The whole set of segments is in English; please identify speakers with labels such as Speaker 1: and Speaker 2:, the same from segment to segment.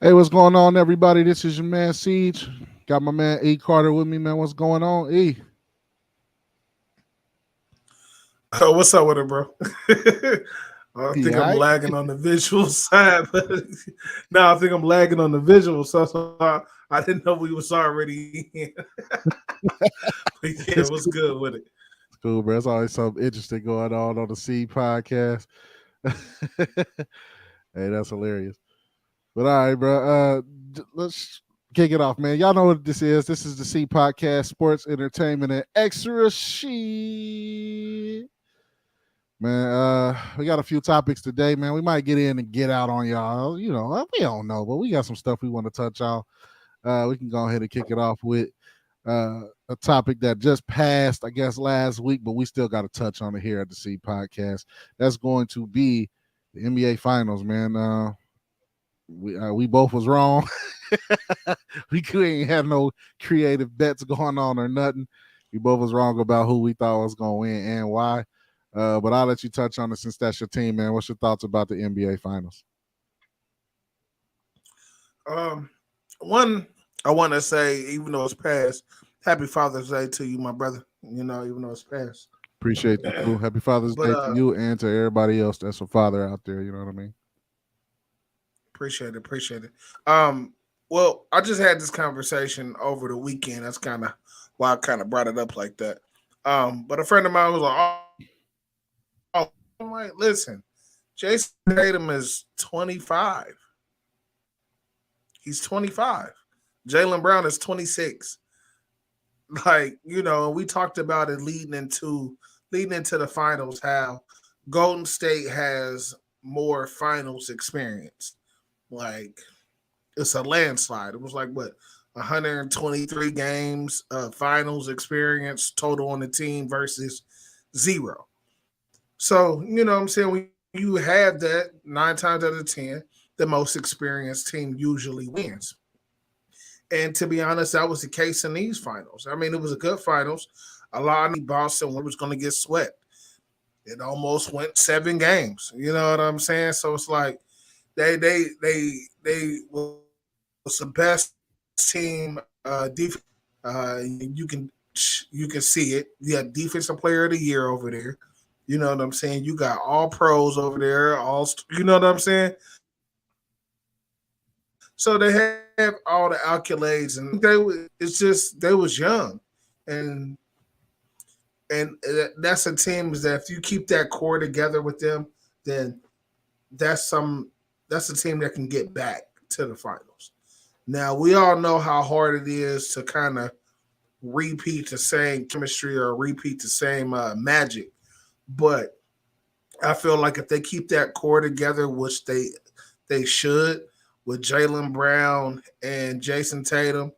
Speaker 1: Hey, what's going on, everybody? This is your man Siege. Got my man E Carter with me, man. What's going on, E?
Speaker 2: Oh, what's up with it, bro? I think I'm
Speaker 1: Yeah,
Speaker 2: lagging on the visual side, but no, I think I'm lagging on the visual side. So I didn't know we was already in. But yeah,
Speaker 1: it's
Speaker 2: what's
Speaker 1: cool.
Speaker 2: good with it?
Speaker 1: It's cool, bro. It's always something interesting going on the S.E.E Podcast. Hey, that's hilarious. But all right, bro. Let's kick it off, man. Y'all know what this is. This is the S.E.E Podcast, sports, entertainment, and extra shit. Man, we got a few topics today, man. We might get in and get out on y'all. We don't know, but we got some stuff we want to touch on. We can go ahead and kick it off with a topic that just passed, I guess, last week, but we still got to touch on it here at the S.E.E Podcast. That's going to be the NBA Finals, man. We both was wrong. We ain't have no creative bets going on or nothing. We both was wrong about who we thought was going to win and why. But I'll let you touch on it since that's your team, man. What's your thoughts about the NBA Finals?
Speaker 2: One, I want to say, even though it's past, Happy Father's Day to you, my brother. Even though it's past.
Speaker 1: Appreciate you, boo. Happy Father's
Speaker 2: But
Speaker 1: Day to you and to everybody else that's a father out there. You know what I mean?
Speaker 2: appreciate it. Well, I just had this conversation over the weekend. That's kind of why I kind of brought it up like that. But a friend of mine was like, "Oh, I'm like, listen, Jason Tatum is 25. He's 25. Jalen Brown is 26. Like, we talked about it leading into the finals, how Golden State has more finals experience. Like, it's a landslide. It was like what, 123 games of finals experience total on the team versus zero. So, what I'm saying, when you have that 9 times out of 10, the most experienced team usually wins. And to be honest, that was the case in these finals. I mean, it was a good finals. A lot of Boston was going to get swept. It almost went 7 games. You know what I'm saying? So it's like they was the best team you can see it. You got defensive player of the year over there. You know what I'm saying? You got all pros over there. You know what I'm saying? So they have all the accolades, and they was young, and that's a team is that if you keep that core together with them, then that's some that's a team that can get back to the finals. Now we all know how hard it is to kind of repeat the same chemistry or repeat the same magic, but I feel like if they keep that core together, which they should, with Jalen Brown and Jason Tatum,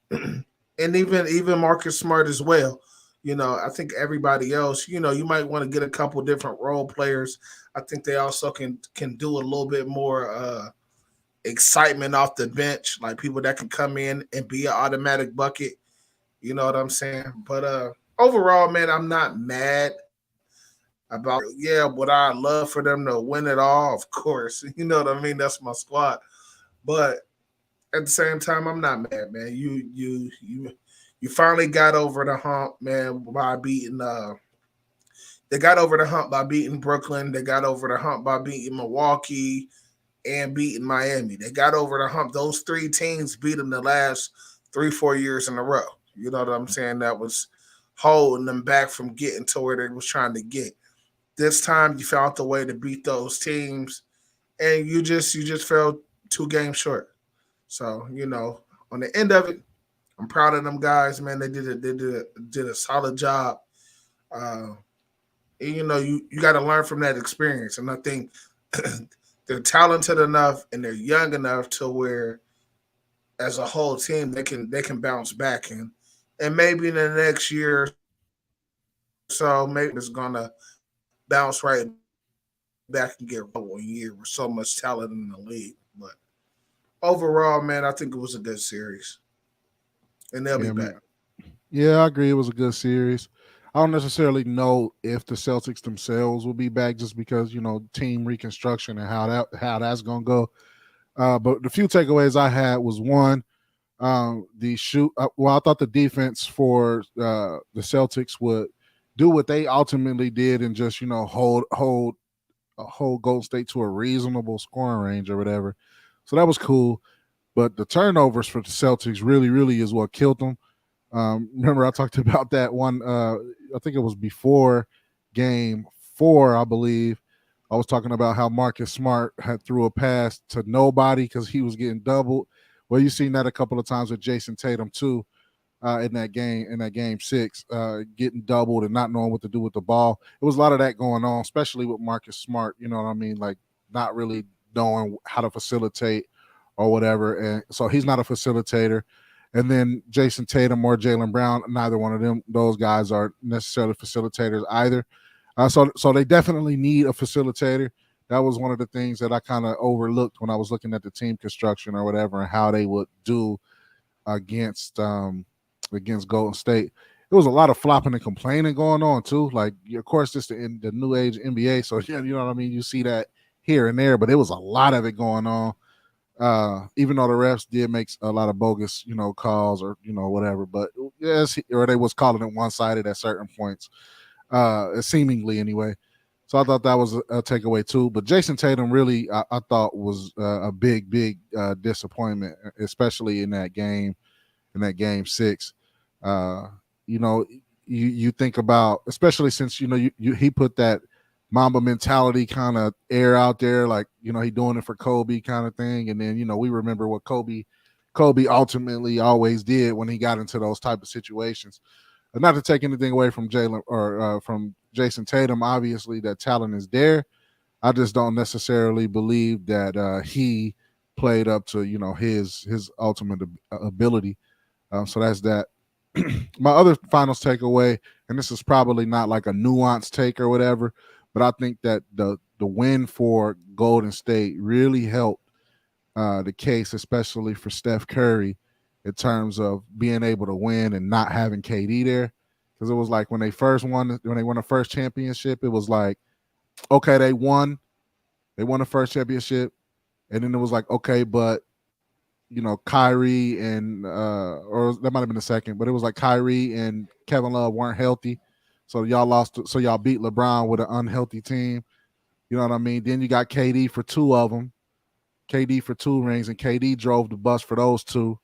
Speaker 2: and even Marcus Smart as well. I think everybody else, you might want to get a couple different role players. I think they also can do a little bit more excitement off the bench, like people that can come in and be an automatic bucket. You know what I'm saying? But overall, man, I'm not mad about. Yeah, would I love for them to win it all? Of course, you know what I mean. That's my squad. But at the same time, I'm not mad, man. You finally got over the hump, man, by beating. They got over the hump by beating Brooklyn. They got over the hump by beating Milwaukee and beating Miami. They got over the hump. Those 3 teams beat them the last 3-4 years in a row. You know what I'm saying? That was holding them back from getting to where they was trying to get. This time you found the way to beat those teams, and you just fell 2 games short. So on the end of it, I'm proud of them guys, man. They did a solid job. Uh, and, you got to learn from that experience, and I think they're talented enough and they're young enough to where, as a whole team, they can bounce back, and maybe in the next year or so, maybe it's gonna bounce right back and get one year with so much talent in the league. But overall, man, I think it was a good series, and they'll be back.
Speaker 1: Yeah, man. Yeah, I agree. It was a good series. I don't necessarily know if the Celtics themselves will be back just because team reconstruction and how that's gonna go. But the few takeaways I had was one, the shoot. Well, I thought the defense for the Celtics would do what they ultimately did and just hold Golden State to a reasonable scoring range or whatever. So that was cool. But the turnovers for the Celtics really, really is what killed them. Remember, I talked about that one. I think it was before Game 4, I believe. I was talking about how Marcus Smart had threw a pass to nobody because he was getting doubled. Well, you've seen that a couple of times with Jason Tatum too, in that game 6, getting doubled and not knowing what to do with the ball. It was a lot of that going on, especially with Marcus Smart. You know what I mean? Like not really knowing how to facilitate or whatever. And so he's not a facilitator. And then Jason Tatum or Jaylen Brown, neither one of those guys are necessarily facilitators either. So they definitely need a facilitator. That was one of the things that I kind of overlooked when I was looking at the team construction or whatever and how they would do against Golden State. There was a lot of flopping and complaining going on too. Like, of course, this in the new age NBA, so yeah, you know what I mean. You see that here and there, but it was a lot of it going on. Even though the refs did make a lot of bogus, calls or whatever, but yes, or they was calling it one-sided at certain points, seemingly anyway. So I thought that was a takeaway too. But Jason Tatum really, I thought was a big disappointment, especially in that game 6. Uh, you think about, especially since he put that Mamba mentality kind of air out there, like he doing it for Kobe kind of thing, and then we remember what Kobe ultimately always did when he got into those type of situations. And not to take anything away from Jalen or from Jason Tatum, obviously that talent is there. I just don't necessarily believe that he played up to his ultimate ability. So that's that. My other finals takeaway, and this is probably not like a nuanced take or whatever, but I think that the win for Golden State really helped the case, especially for Steph Curry, in terms of being able to win and not having KD there. Because it was like when they won the first championship, it was like, okay, they won the first championship, and then it was like, okay, but Kyrie and or that might have been the second, but it was like Kyrie and Kevin Love weren't healthy. So y'all lost. So y'all beat LeBron with an unhealthy team. You know what I mean? Then you got KD for 2 of them. KD for 2 rings, and KD drove the bus for those 2.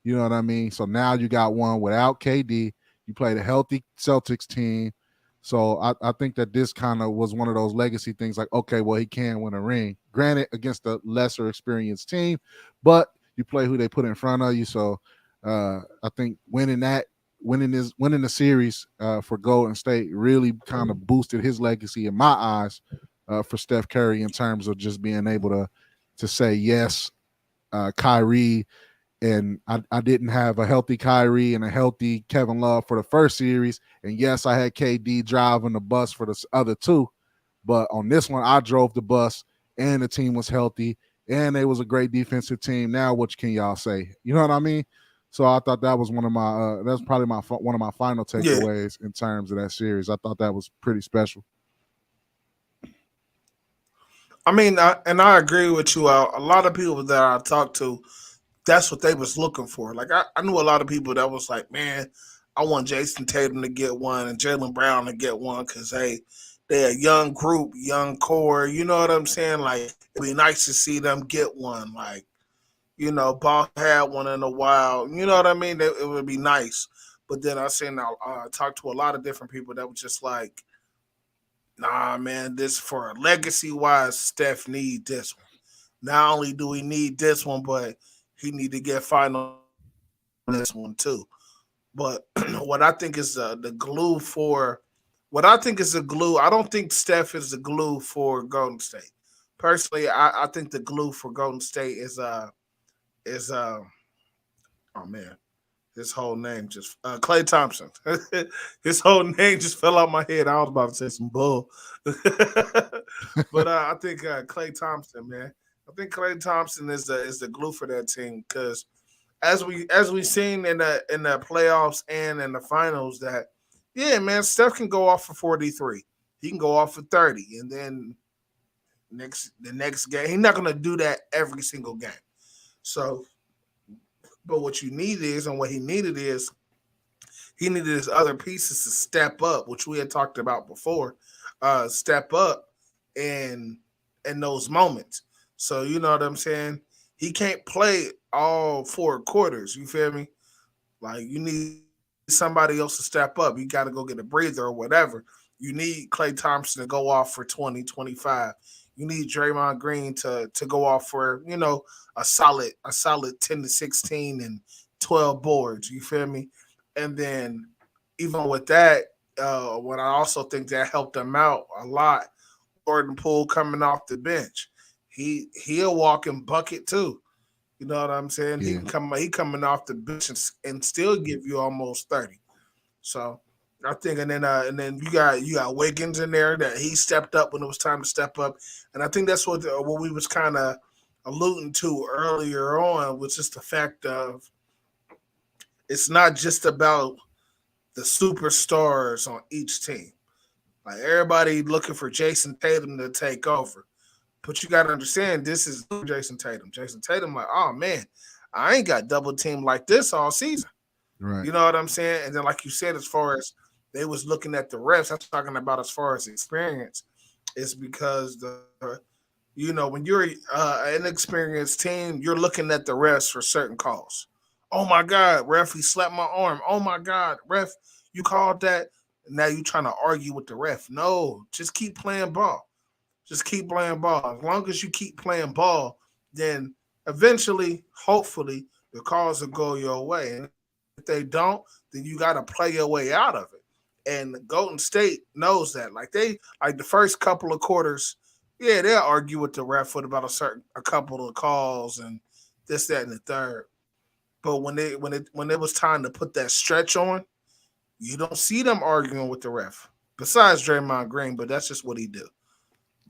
Speaker 1: You know what I mean? So now you got one without KD. You played a healthy Celtics team. So I think that this kind of was one of those legacy things like, okay, well, he can win a ring. Granted, against a lesser experienced team, but you play who they put in front of you. So I think winning the series for Golden State really kind of boosted his legacy in my eyes for Steph Curry in terms of just being able to say yes, Kyrie. And I didn't have a healthy Kyrie and a healthy Kevin Love for the first series. And yes, I had KD driving the bus for the other 2. But on this one, I drove the bus and the team was healthy and it was a great defensive team. Now, what can y'all say? You know what I mean? So I thought that was one of my that's probably one of my final takeaways in terms of that series. I thought that was pretty special.
Speaker 2: I mean, I agree with you. A lot of people that I talked to, that's what they was looking for. Like I knew a lot of people that was like, man, I want Jason Tatum to get one and Jaylen Brown to get one because they're a young group, young core. You know what I'm saying? Like it'd be nice to see them get one. Like Ball had one in a while. You know what I mean? It would be nice. But then I talked to a lot of different people that were just like, nah, man, this for legacy wise, Steph need this one. Not only do we need this one, but he need to get final this one too. But what I think is the glue for what I think is the glue. I don't think Steph is the glue for Golden State. Personally, I think the glue for Golden State is oh man, his whole name just Klay Thompson. His whole name just fell out my head. I was about to say some bull, but I think Klay Thompson, man. I think Klay Thompson is the glue for that team because as we seen in the playoffs and in the finals that yeah, man, Steph can go off for 43. He can go off for 30, and then the next game. He's not gonna do that every single game. So, but what you need is, and what he needed is, he needed his other pieces to step up, which we had talked about before. Step up in those moments. So you know what I'm saying. He can't play all 4 quarters. You feel me? Like you need somebody else to step up. You got to go get a breather or whatever. You need Klay Thompson to go off for 20, 25. You need Draymond Green to go off for, a solid 10 to 16 and 12 boards. You feel me? And then even with that, what I also think that helped them out a lot, Jordan Poole coming off the bench. He'll walk and bucket too. You know what I'm saying?
Speaker 1: Yeah.
Speaker 2: He coming off the bench and still give you almost 30. So I think, and then you got Wiggins in there that he stepped up when it was time to step up, and I think that's what we was kind of alluding to earlier on, was just the fact of it's not just about the superstars on each team. Like everybody looking for Jason Tatum to take over. But you got to understand, this is Jason Tatum. Jason Tatum, like, oh man, I ain't got double team like this all season.
Speaker 1: Right.
Speaker 2: You know what I'm saying? And then, like you said, as far as they was looking at the refs, I'm talking about as far as experience, is because when you're an inexperienced team, you're looking at the refs for certain calls. Oh my God, ref, he slapped my arm. Oh my God, ref, you called that. Now you trying to argue with the ref. No, just keep playing ball. Just keep playing ball. As long as you keep playing ball, then eventually, hopefully, the calls will go your way. And if they don't, then you got to play your way out of it. And Golden State knows that. Like the first couple of quarters, yeah, they'll argue with the ref with about a couple of calls and this, that, and the third. But when it was time to put that stretch on, you don't see them arguing with the ref. Besides Draymond Green, but that's just what he do.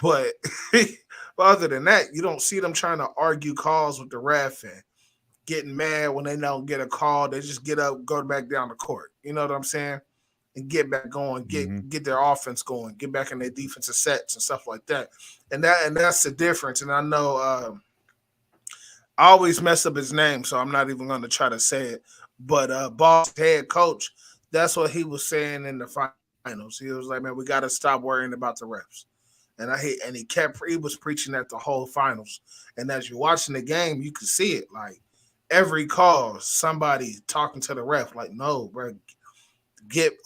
Speaker 2: But other than that, you don't see them trying to argue calls with the ref and getting mad when they don't get a call. They just get up, go back down the court. You know what I'm saying? And get back going, get their offense going, get back in their defensive sets and stuff like that. And that's the difference. And I know I always mess up his name, so I'm not even going to try to say it. But Ball's head coach, that's what he was saying in the finals. He was like, man, we got to stop worrying about the refs. And he was preaching that the whole finals. And as you're watching the game, you can see it. Like every call, somebody talking to the ref, like, no, bro,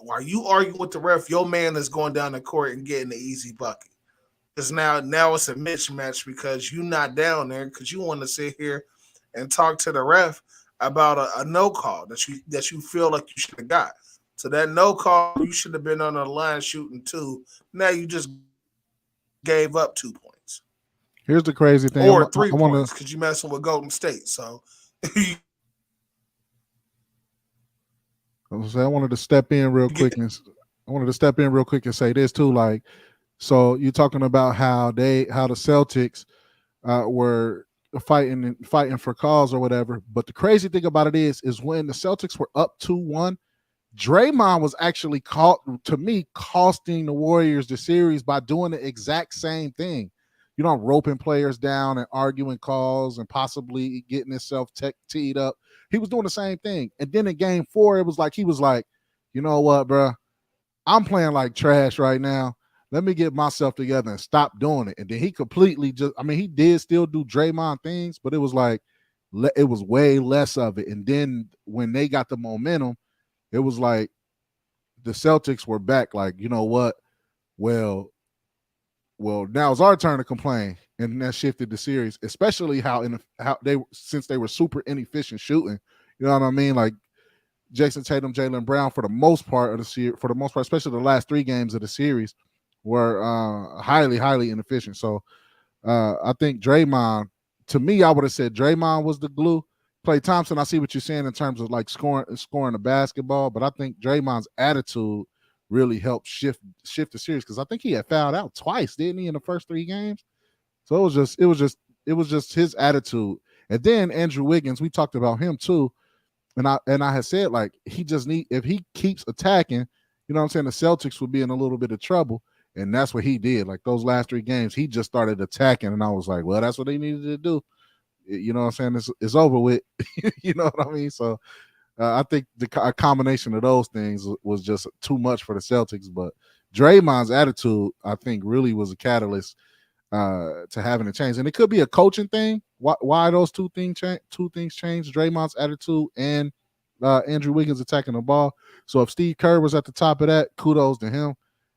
Speaker 2: while you argue with the ref, your man is going down the court and getting the easy bucket. Because now it's a mismatch because you're not down there because you want to sit here and talk to the ref about a no call that you feel like you should have got. So that no call, you should have been on the line shooting 2. Now you just gave up 2 points.
Speaker 1: Here's the crazy thing.
Speaker 2: Or 3 points because you're messing with Golden State. So
Speaker 1: I wanted to step in real quick and say this too. Like, so you're talking about how the Celtics were fighting for calls or whatever. But the crazy thing about it is when the Celtics were up 2-1, Draymond was actually costing the Warriors the series by doing the exact same thing. Roping players down and arguing calls and possibly getting himself teed up. He was doing the same thing. And then in game 4, it was like he was like, you know what, bro? I'm playing like trash right now. Let me get myself together and stop doing it. And then he completely he did still do Draymond things, but it was like it was way less of it. And then when they got the momentum, it was like the Celtics were back like, you know what? Well, now it's our turn to complain. And that shifted the series, especially since they were super inefficient shooting. You know what I mean? Like Jason Tatum, Jaylen Brown, for the most part, especially the last 3 games of the series, were highly, highly inefficient. So I think Draymond, to me, I would have said Draymond was the glue. Klay Thompson, I see what you're saying in terms of like scoring the basketball, but I think Draymond's attitude really helped shift the series because I think he had fouled out twice, didn't he, in the first 3 games? So it was just his attitude. And then Andrew Wiggins, we talked about him too, and I had said like if he keeps attacking, you know what I'm saying, the Celtics would be in a little bit of trouble. And that's what he did. Like those last 3 games, he just started attacking, and I was like, well, that's what they needed to do. You know what I'm saying? It's over with. You know what I mean? So I think a combination of those things was just too much for the Celtics. But Draymond's attitude, I think, really was a catalyst to having a change, and it could be a coaching thing. Why those two things changed? Draymond's attitude and Andrew Wiggins attacking the ball. So if Steve Kerr was at the top of that, kudos to him,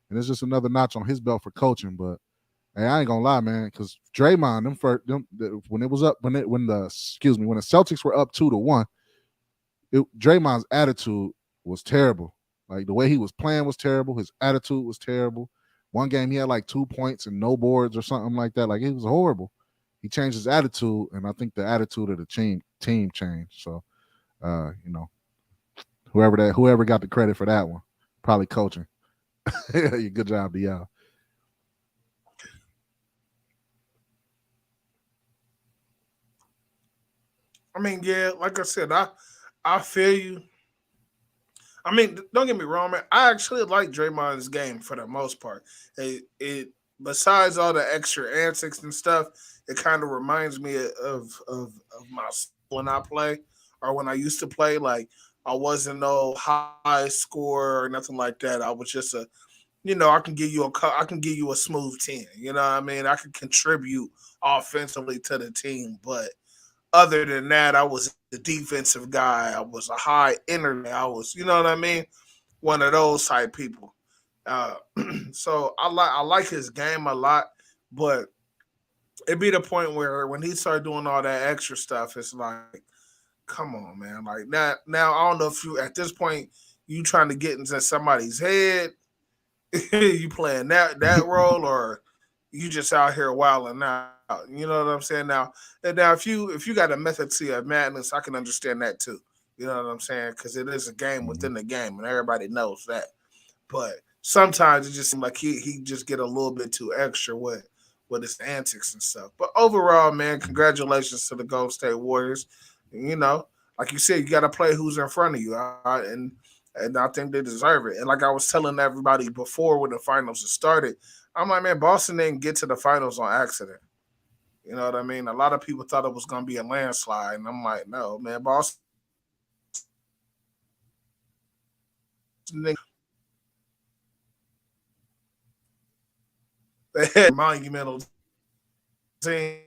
Speaker 1: and it's just another notch on his belt for coaching. But hey, I ain't gonna lie, man, because Draymond, when it was up, when the Celtics were up 2-1, Draymond's attitude was terrible. Like the way he was playing was terrible. His attitude was terrible. One game he had like 2 points and no boards or something like that. Like it was horrible. He changed his attitude, and I think the attitude of the team changed. So, whoever got the credit for that one, probably coaching. Good job to y'all.
Speaker 2: I mean, yeah, like I said, I feel you. I mean, don't get me wrong, man. I actually like Draymond's game for the most part. It besides all the extra antics and stuff, it kind of reminds me of my when I play or when I used to play. Like I wasn't no high score or nothing like that. I was just I can give you I can give you a smooth 10. You know what I mean? I can contribute offensively to the team, but other than that, I was the defensive guy. I was a high internet. I was, you know what I mean? One of those type people. Uh, so I like his game a lot, but it be the point where when he started doing all that extra stuff, it's like, come on, man. Like now I don't know if you at this point you trying to get into somebody's head, you playing that role, or you just out here wilding out. You know what I'm saying? Now if you got a method to your madness, I can understand that too. You know what I'm saying? Because it is a game within the game, and everybody knows that. But sometimes it just seems like he just get a little bit too extra with his antics and stuff. But overall, man, congratulations to the Golden State Warriors. You know, like you said, you got to play who's in front of you, and I think they deserve it. And like I was telling everybody before when the finals started, I'm like, man, Boston didn't get to the finals on accident. You know what I mean? A lot of people thought it was going to be a landslide, and I'm like, no, man, Boston. They had a monumental team.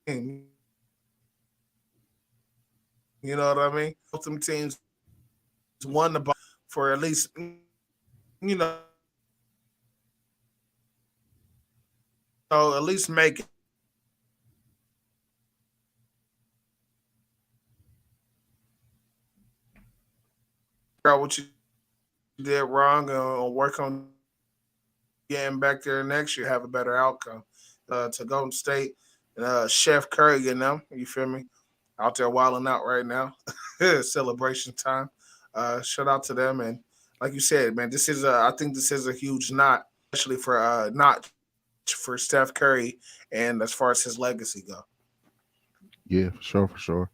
Speaker 2: You know what I mean? Both them teams won the ball for at least at least make it. Out what you did wrong and work on getting back there next year, have a better outcome. To Golden State, Chef Curry, you feel me? Out there wilding out right now. Celebration time. Shout out to them, and like you said, man, I think this is a huge knot, especially for not for Steph Curry, and as far as his legacy go.
Speaker 1: Yeah, for sure.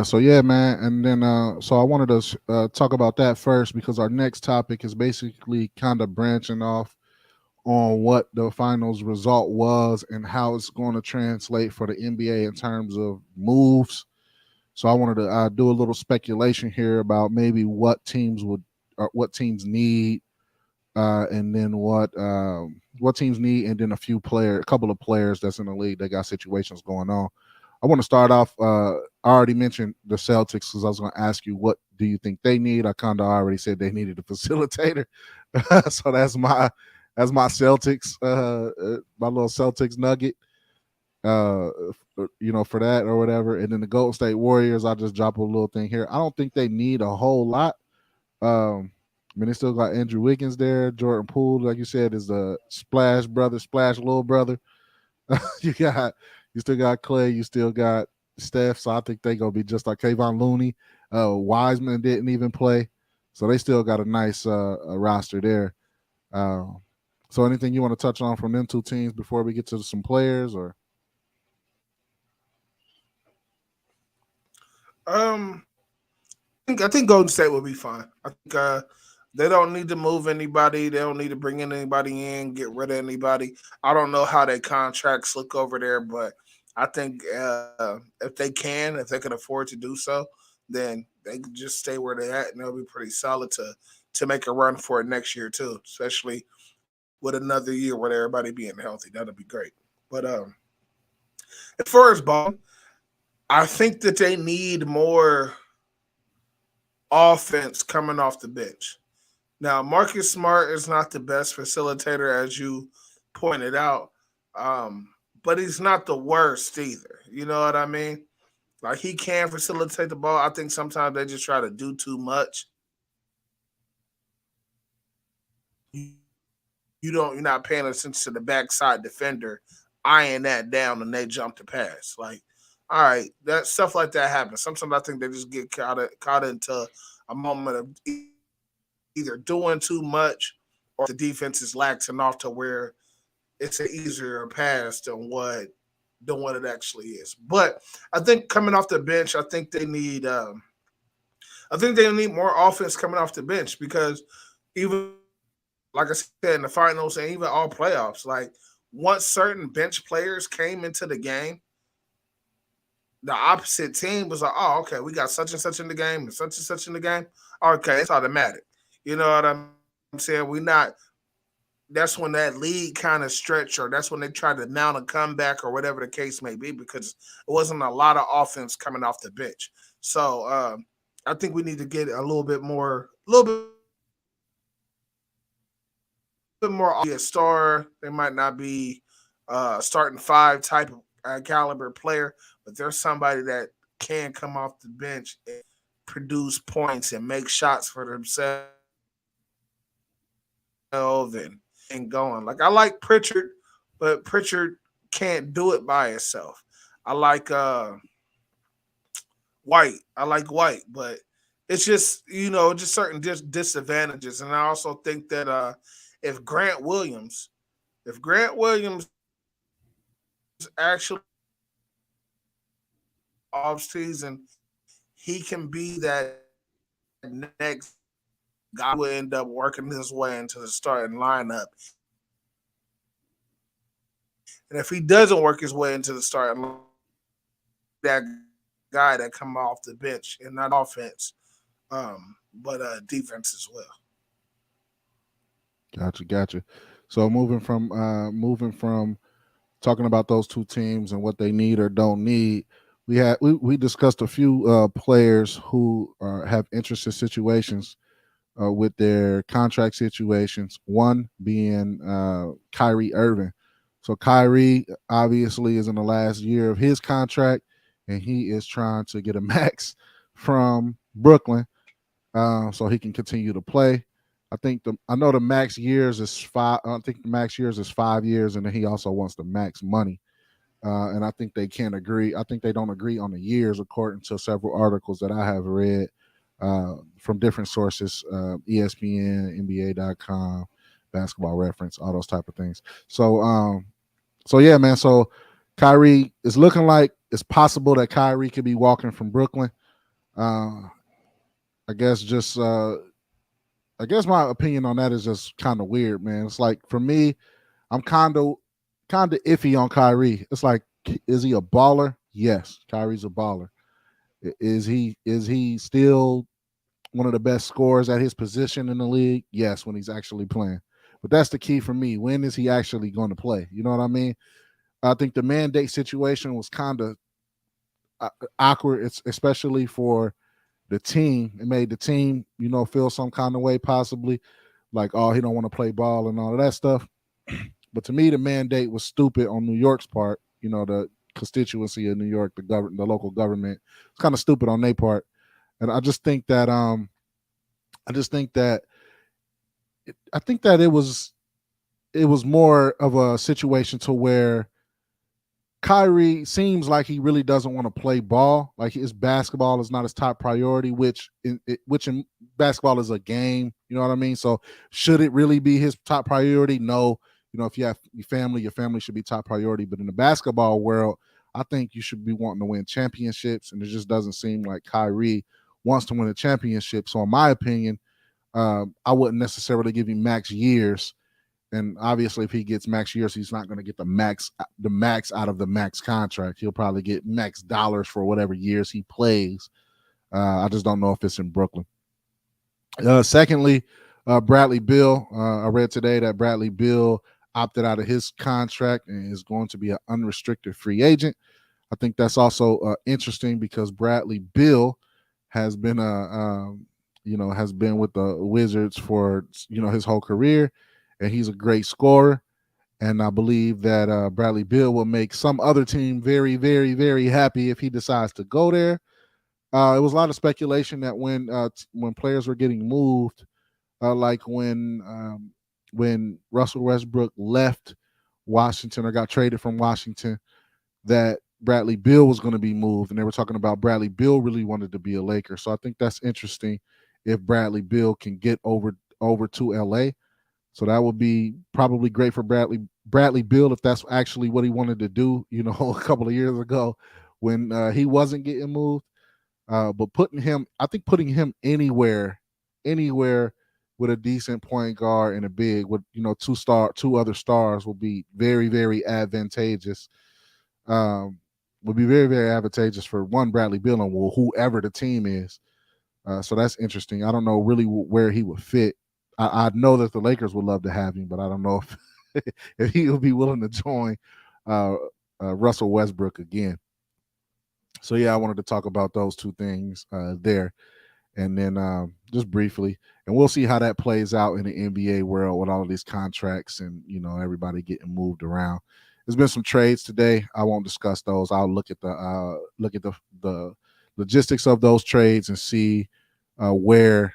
Speaker 1: So yeah, man, and then so I wanted to talk about that first because our next topic is basically kind of branching off on what the finals result was and how it's going to translate for the NBA in terms of moves. So I wanted to do a little speculation here about maybe what teams need, and then what teams need, and then a couple of players that's in the league that got situations going on. I want to start off. I already mentioned the Celtics because I was going to ask you what do you think they need. I kind of already said they needed a facilitator, so that's my Celtics, my little Celtics nugget. For that or whatever. And then the Golden State Warriors, I just drop a little thing here. I don't think they need a whole lot. I mean, they still got Andrew Wiggins there. Jordan Poole, like you said, is the splash brother, splash little brother. you still got Clay. You still got Steph. So I think they gonna be just like Kayvon Looney. Wiseman didn't even play, so they still got a nice roster there. Uh, so anything you want to touch on from them two teams before we get to some players, or?
Speaker 2: Um, I think Golden State will be fine. I think They don't need to move anybody. They don't need to bring in anybody in, get rid of anybody. I don't know how their contracts look over there, but I think if they can, if they can afford to do so, then they can just stay where they at, and they'll be pretty solid to make a run for it next year too. Especially with another year with everybody being healthy, that'll be great. But as far as balling, I think that they need more offense coming off the bench. Now, Marcus Smart is not the best facilitator, as you pointed out, um, but he's not the worst either. You know what I mean? Like he can facilitate the ball. I think sometimes they just try to do too much. You're not paying attention to the backside defender eyeing that down and they jump the pass. Like, all right, that stuff like that happens. Sometimes I think they just get caught into a moment of either doing too much or the defense is laxing off to where it's an easier pass than what it actually is. But I think coming off the bench, I think they need more offense coming off the bench because even like I said in the finals and even all playoffs, like once certain bench players came into the game, the opposite team was like, oh, okay, we got such and such in the game and such in the game. Okay, it's automatic. You know what I'm saying? That's when that lead kind of stretch, or that's when they try to mount a comeback or whatever the case may be, because it wasn't a lot of offense coming off the bench. So I think we need to get a little bit more be a star. They might not be starting five type of caliber player, but there's somebody that can come off the bench and produce points and make shots for themselves and going. Like I like Pritchard, but Pritchard can't do it by himself. I like White, but it's just just certain disadvantages. And I also think that if Grant Williams, if Grant Williams actually off season, he can be that next guy who will end up working his way into the starting lineup. And if he doesn't work his way into the starting lineup, then he can be that guy that come off the bench and not offense, but defense as well.
Speaker 1: Gotcha. So moving from talking about those two teams and what they need or don't need, we discussed a few players who have interesting situations with their contract situations. One being Kyrie Irving. So Kyrie obviously is in the last year of his contract, and he is trying to get a max from Brooklyn so he can continue to play. I know the max years is five. I think the max years is 5 years, and then he also wants the max money. And I think they can't agree. I think they don't agree on the years, according to several articles that I have read from different sources, ESPN, NBA.com, Basketball Reference, all those type of things. So yeah, man. So Kyrie is looking like it's possible that Kyrie could be walking from Brooklyn. Uh, I guess just I guess my opinion on that is just kind of weird, man. It's like for me, I'm kind of iffy on Kyrie. It's like, is he a baller? Yes, Kyrie's a baller. Is he still one of the best scorers at his position in the league? Yes, when he's actually playing. But that's the key for me. When is he actually going to play? You know what I mean? I think the mandate situation was kind of awkward, especially for the team. It made the team, feel some kind of way, possibly like, oh, he don't want to play ball and all of that stuff. But to me, the mandate was stupid on New York's part. The constituency of New York, the local government, it's kind of stupid on their part. And I just think that it was more of a situation to where Kyrie seems like he really doesn't want to play ball. Like his basketball is not his top priority, which in basketball is a game. You know what I mean? So should it really be his top priority? No. If you have your family should be top priority. But in the basketball world, I think you should be wanting to win championships, and it just doesn't seem like Kyrie wants to win a championship. So in my opinion, I wouldn't necessarily give him max years. And obviously, if he gets max years, he's not going to get the max out of the max contract. He'll probably get max dollars for whatever years he plays. I just don't know if it's in Brooklyn. Secondly, Bradley Beal. I read today that Bradley Beal opted out of his contract and is going to be an unrestricted free agent. I think that's also interesting because Bradley Beal has been has been with the Wizards for his whole career, and he's a great scorer. And I believe that Bradley Beal will make some other team very, very, very happy if he decides to go there. It was a lot of speculation that when players were getting moved, like when Russell Westbrook left Washington or got traded from Washington, that Bradley Beal was going to be moved, and they were talking about Bradley Beal really wanted to be a Laker. So I think that's interesting if Bradley Beal can get over to LA. So that would be probably great for Bradley Beal if that's actually what he wanted to do, a couple of years ago when he wasn't getting moved. But putting him anywhere with a decent point guard and a big with two other stars will be very, very advantageous. Would be very, very advantageous for one Bradley Beal and whoever the team is. So that's interesting. I don't know really where he would fit. I know that the Lakers would love to have him, but I don't know if if he would be willing to join Russell Westbrook again. So yeah, I wanted to talk about those two things there, and then just briefly, and we'll see how that plays out in the NBA world with all of these contracts and everybody getting moved around. There's been some trades today. I won't discuss those. I'll look at the logistics of those trades and see where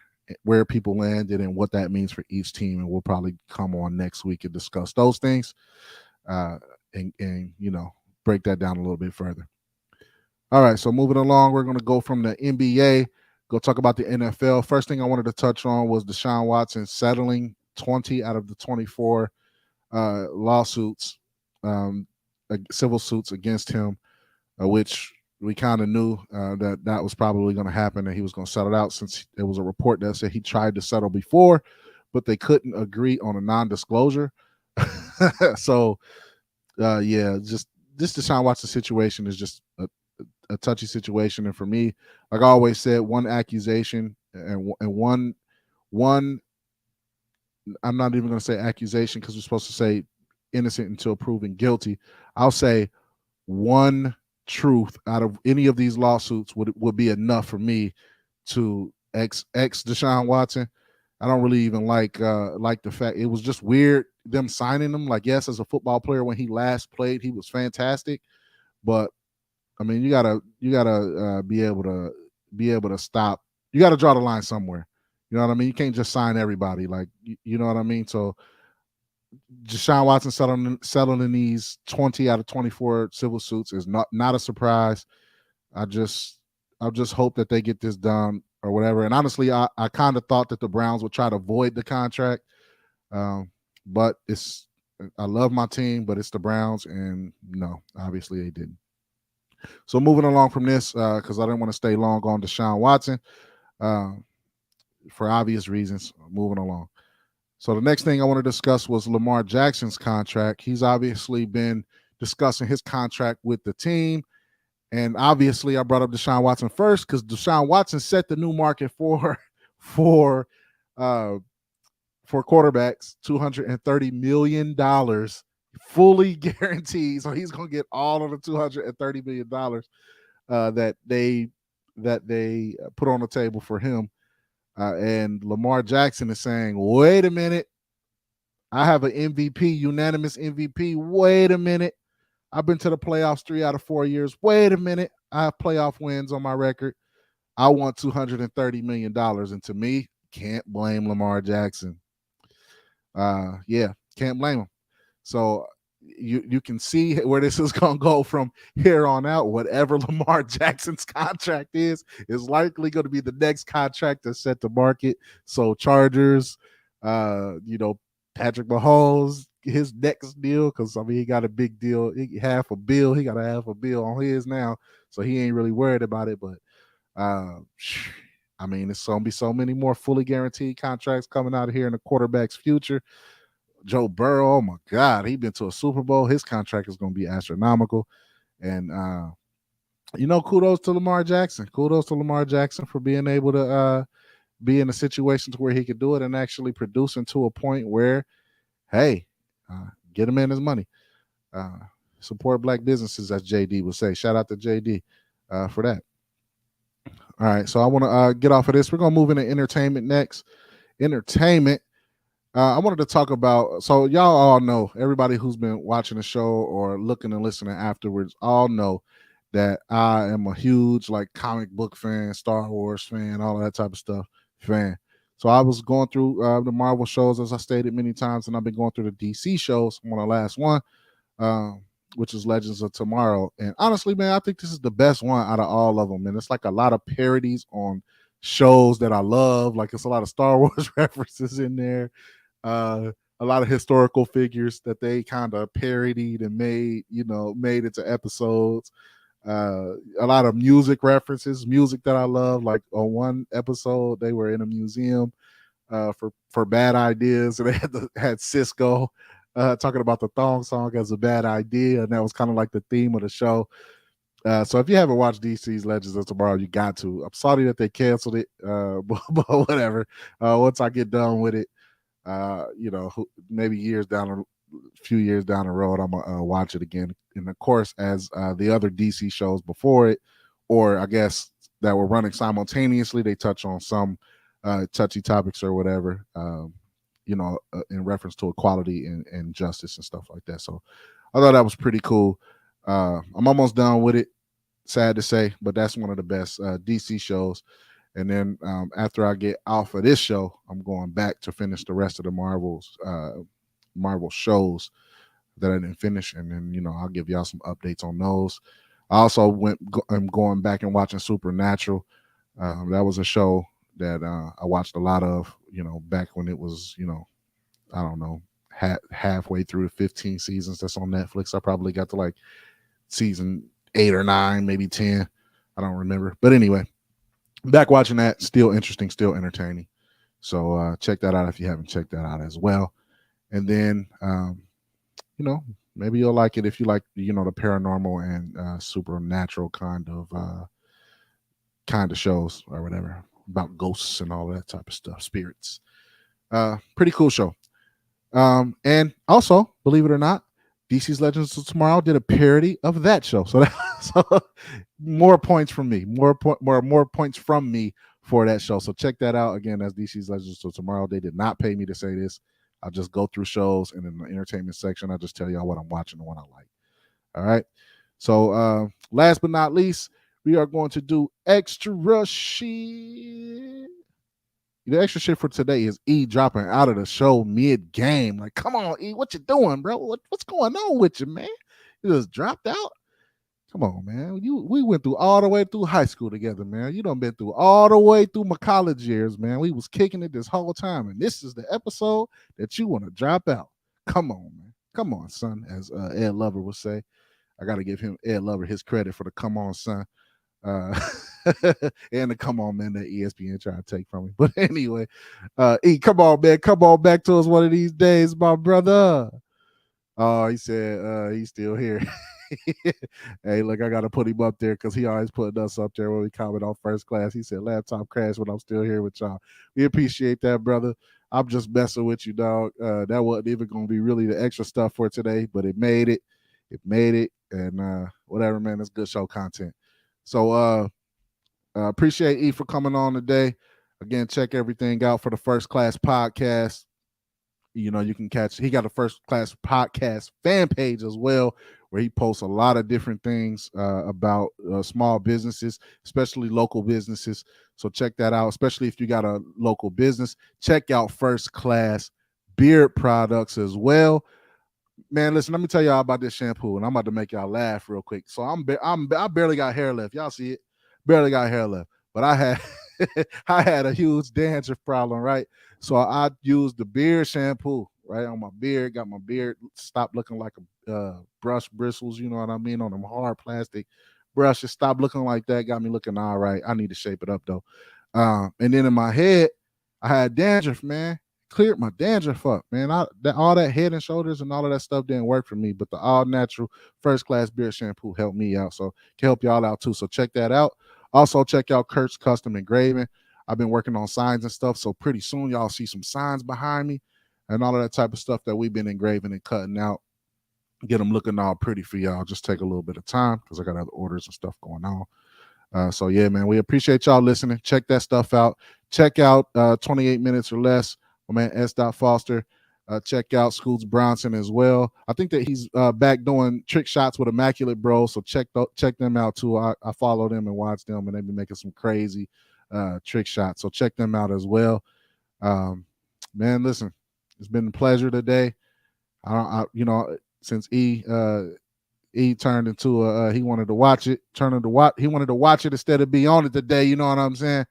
Speaker 1: people landed and what that means for each team. And we'll probably come on next week and discuss those things and break that down a little bit further. All right, so moving along, we're going to go from the NBA, go talk about the NFL. First thing I wanted to touch on was Deshaun Watson settling 20 out of the 24 lawsuits, civil suits against him, which we kind of knew that was probably going to happen and he was going to settle out, since there was a report that said he tried to settle before, but they couldn't agree on a non-disclosure. So, just this Deshaun Watson situation is just a touchy situation. And for me, like I always said, one accusation and one I'm not even going to say accusation because we're supposed to say innocent until proven guilty. I'll say one truth out of any of these lawsuits would be enough for me to ex Deshaun Watson. I don't really even like the fact it was just weird them signing him. Like, yes, as a football player when he last played, he was fantastic, but I mean, you gotta be able to stop. You got to draw the line somewhere. You know what I mean? You can't just sign everybody. Like, you know what I mean? So Deshaun Watson settling in these 20 out of 24 civil suits is not a surprise. I just hope that they get this done or whatever. And honestly, I kind of thought that the Browns would try to void the contract, but I love my team, but it's the Browns, and no, obviously they didn't. So moving along from this, because I didn't want to stay long on Deshaun Watson for obvious reasons. Moving along. So the next thing I want to discuss was Lamar Jackson's contract. He's obviously been discussing his contract with the team. And obviously I brought up Deshaun Watson first because Deshaun Watson set the new market for quarterbacks, $230 million fully guaranteed. So he's going to get all of the $230 million that they put on the table for him. And Lamar Jackson is saying, wait a minute, I have an MVP, unanimous MVP. Wait a minute. I've been to the playoffs 3 out of 4 years. Wait a minute. I have playoff wins on my record. I want $230 million. And to me, can't blame Lamar Jackson. Can't blame him. So you can see where this is going to go from here on out. Whatever Lamar Jackson's contract is likely going to be the next contract that's set to market. So Chargers, Patrick Mahomes, his next deal, because I mean he got a big deal, half a bill. He got a half a bill on his now, so he ain't really worried about it. But I mean, it's going to be so many more fully guaranteed contracts coming out of here in the quarterback's future. Joe Burrow, oh my God, he been to a Super Bowl. His contract is going to be astronomical. And, kudos to Lamar Jackson. Kudos to Lamar Jackson for being able to be in a situation to where he could do it and actually producing to a point where, hey, get him in his money. Support black businesses, as JD would say. Shout out to JD for that. All right, so I want to get off of this. We're going to move into entertainment next. Entertainment. I wanted to talk about, so y'all all know, everybody who's been watching the show or looking and listening afterwards all know that I am a huge like comic book fan, Star Wars fan, all of that type of stuff fan. So I was going through the Marvel shows, as I stated many times, and I've been going through the DC shows. I'm on the last one, which is Legends of Tomorrow. And honestly, man, I think this is the best one out of all of them. And it's like a lot of parodies on shows that I love. Like it's a lot of Star Wars references in there. A lot of historical figures that they kind of parodied and made into episodes. A lot of music references, music that I love. Like on one episode, they were in a museum for bad ideas, and they had Cisco talking about the thong song as a bad idea, and that was kind of like the theme of the show. So if you haven't watched DC's Legends of Tomorrow, you got to. I'm sorry that they canceled it, but whatever. Once I get done with it, maybe a few years down the road, I'm gonna watch it again. And of course, as the other DC shows before it, or I guess that were running simultaneously, they touch on some touchy topics or whatever, in reference to equality and justice and stuff like that. So I thought that was pretty cool. I'm almost done with it. Sad to say, but that's one of the best DC shows. And then after I get off of this show, I'm going back to finish the rest of the Marvel shows that I didn't finish, and then I'll give y'all some updates on those. I also I'm going back and watching Supernatural. That was a show that I watched a lot of, back when it was, I don't know, halfway through the 15 seasons that's on Netflix. I probably got to like season 8 or 9, maybe 10. I don't remember, but anyway. Back watching that, still interesting, still entertaining. So check that out if you haven't checked that out as well. And then, maybe you'll like it if you like, the paranormal and supernatural kind of shows or whatever, about ghosts and all that type of stuff, spirits. Pretty cool show. And also, believe it or not, DC's Legends of Tomorrow did a parody of that show. So more points from me, more points from me for that show. So check that out. Again, that's DC's Legends of Tomorrow. They did not pay me to say this. I'll just go through shows, and in the entertainment section, I'll just tell y'all what I'm watching and what I like. All right. So last but not least, we are going to do extra shit. The extra shit for today is E dropping out of the show mid-game. Like, come on, E, what you doing, bro? What's going on with you, man? You just dropped out? Come on, man. We went through all the way through high school together, man. You done been through all the way through my college years, man. We was kicking it this whole time, and this is the episode that you want to drop out. Come on, man. Come on, son, as Ed Lover would say. I got to give Ed Lover his credit for the come on, son. And the come on, man, that ESPN trying to take from me. But anyway, E, come on, man. Come on back to us one of these days, my brother. Oh, he said he's still here. Hey, look, I got to put him up there because he always putting us up there when we comment on First Class. He said laptop crashed, but I'm still here with y'all. We appreciate that, brother. I'm just messing with you, dog. That wasn't even going to be really the extra stuff for today, but it made it. It made it. And whatever, man, it's good show content. So appreciate E for coming on today. Again, check everything out for the First Class Podcast. You can catch, he got a First Class Podcast fan page as well, where he posts a lot of different things about small businesses, especially local businesses. So check that out, especially if you got a local business. Check out First Class Beard Products as well. Man, listen, let me tell y'all about this shampoo, and I'm about to make y'all laugh real quick. So I barely got hair left. Y'all see it? Barely got hair left. But I had a huge dandruff problem, right? So I used the beard shampoo, right, on my beard, got my beard stopped looking like a brush bristles, you know what I mean, on them hard plastic brushes. Stopped looking like that, got me looking all right. I need to shape it up, though. And then in my head, I had dandruff, man. Cleared my dandruff up, man. All that Head and Shoulders and all of that stuff didn't work for me, but the all natural first class beard shampoo helped me out. So can help y'all out too. So check that out. Also check out Kurt's Custom Engraving. I've been working on signs and stuff. So pretty soon y'all see some signs behind me and all of that type of stuff that we've been engraving and cutting out. Get them looking all pretty for y'all. Just take a little bit of time because I got other orders and stuff going on. So yeah, man, we appreciate y'all listening. Check that stuff out. Check out 28 Minutes or Less, my man S. Foster. Check out Scoots Bronson as well. I think that he's back doing trick shots with Immaculate Bro. So check them out too. I follow them and watch them, and they be making some crazy trick shots. So check them out as well. Man, listen, it's been a pleasure today. Since E turned into he wanted to watch it, he wanted to watch it instead of be on it today. You know what I'm saying?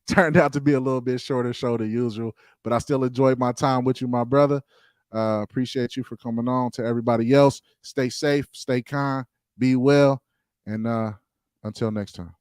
Speaker 1: Turned out to be a little bit shorter show than usual, but I still enjoyed my time with you, my brother. Appreciate you for coming on. To everybody else, stay safe, stay kind, be well, and until next time.